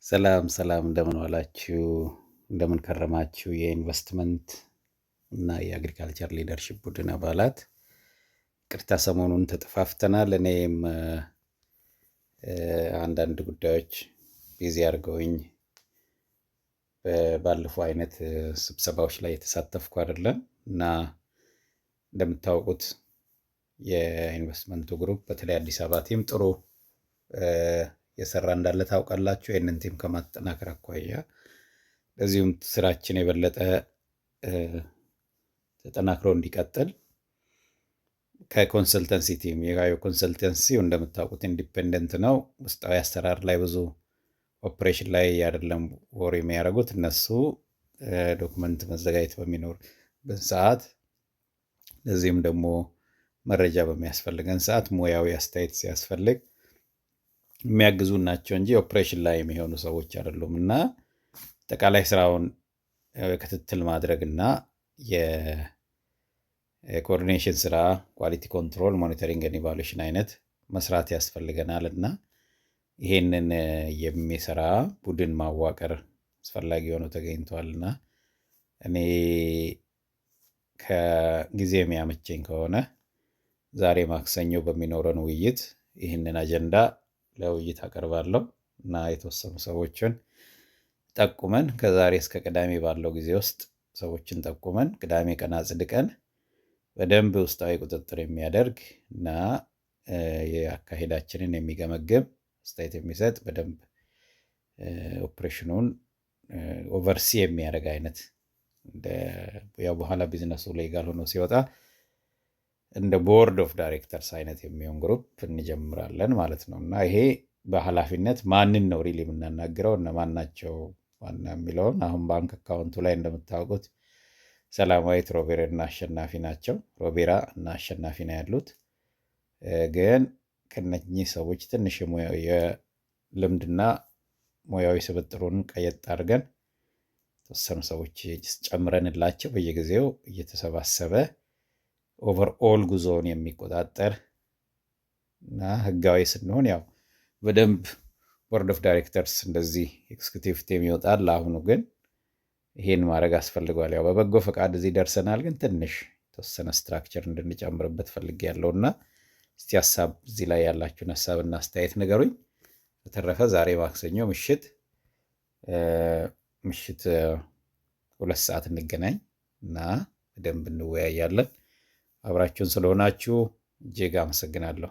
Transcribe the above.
ሰላም ሰላም እንደምን ዋላችሁ፣ እንደምን ከረማችሁ? የኢንቨስትመንት እና የአግሪካልቸር ሊደርሺፕ ቡድን አባላት ቅርታ ሰሞኑን ተጠፋፍተናል። እኔም አንዳንድ ጉዳዮች ቢዚ አድርገውኝ ባለፈው አይነት ስብሰባዎች ላይ የተሳተፍኩ አይደለም እና እንደምታውቁት የኢንቨስትመንቱ ግሩፕ በተለይ አዲስ አበባ ቲም ጥሩ የሰራ እንዳለ ታውቃላችሁ። ይህንን ቲም ከማጠናከር አኳያ ለዚሁም ስራችን የበለጠ ተጠናክሮ እንዲቀጥል ከኮንሰልተንሲ ቲም የጋዮ ኮንሰልተንሲው እንደምታውቁት ኢንዲፔንደንት ነው። ውስጣዊ አሰራር ላይ ብዙ ኦፕሬሽን ላይ አይደለም ወር የሚያደርጉት እነሱ ዶክመንት መዘጋጀት በሚኖርበት ሰዓት፣ ለዚህም ደግሞ መረጃ በሚያስፈልገን ሰዓት ሙያዊ አስተያየት ሲያስፈልግ የሚያግዙ ናቸው እንጂ ኦፕሬሽን ላይ የሚሆኑ ሰዎች አይደሉም እና አጠቃላይ ስራውን ክትትል ማድረግ እና የኮኦርዲኔሽን ስራ፣ ኳሊቲ ኮንትሮል፣ ሞኒተሪንግ እና ኢቫሉዌሽን አይነት መስራት ያስፈልገናል እና ይሄንን የሚሰራ ቡድን ማዋቀር አስፈላጊ ሆኖ ተገኝቷል እና እኔ ከጊዜ የሚያመቸኝ ከሆነ ዛሬ ማክሰኞ በሚኖረን ውይይት ይህንን አጀንዳ ለውይይት አቀርባለሁ እና የተወሰኑ ሰዎችን ጠቁመን ከዛሬ እስከ ቅዳሜ ባለው ጊዜ ውስጥ ሰዎችን ጠቁመን ቅዳሜ ቀን አጽድቀን በደንብ ውስጣዊ ቁጥጥር የሚያደርግ እና የአካሄዳችንን የሚገመግም አስተያየት የሚሰጥ በደንብ ኦፕሬሽኑን ኦቨርሲ የሚያደርግ አይነት ያው በኋላ ቢዝነሱ ሌጋል ሆኖ ሲወጣ እንደ ቦርድ ኦፍ ዳይሬክተርስ አይነት የሚሆን ግሩፕ እንጀምራለን ማለት ነው እና ይሄ በኃላፊነት ማንን ነው ሪሊ የምናናግረው እነማን ናቸው ዋና የሚለውን አሁን ባንክ አካውንቱ ላይ እንደምታውቁት ሰላማዊት፣ ሮቤራ እና አሸናፊ ናቸው። ሮቤራ እና አሸናፊ ነው ያሉት። ግን ከነኚህ ሰዎች ትንሽ የልምድና ሙያዊ ስብጥሩን ቀየጥ አድርገን ተወሰኑ ሰዎች ጨምረንላቸው በየጊዜው እየተሰባሰበ ኦቨርኦል ጉዞውን የሚቆጣጠር እና ህጋዊ ስንሆን ያው በደንብ ቦርድ ኦፍ ዳይሬክተርስ እንደዚህ ኤክስኪዩቲቭ ቲም ይወጣል። ለአሁኑ ግን ይሄን ማድረግ አስፈልጓል። ያው በበጎ ፈቃድ እዚህ ደርሰናል፣ ግን ትንሽ የተወሰነ ስትራክቸር እንድንጨምርበት ፈልጌያለሁ እና እስቲ ሀሳብ እዚህ ላይ ያላችሁን ሀሳብና አስተያየት ንገሩኝ። በተረፈ ዛሬ ማክሰኞ ምሽት 2 ሰዓት እንገናኝ እና በደንብ እንወያያለን። አብራችሁን ስለሆናችሁ እጅግ አመሰግናለሁ።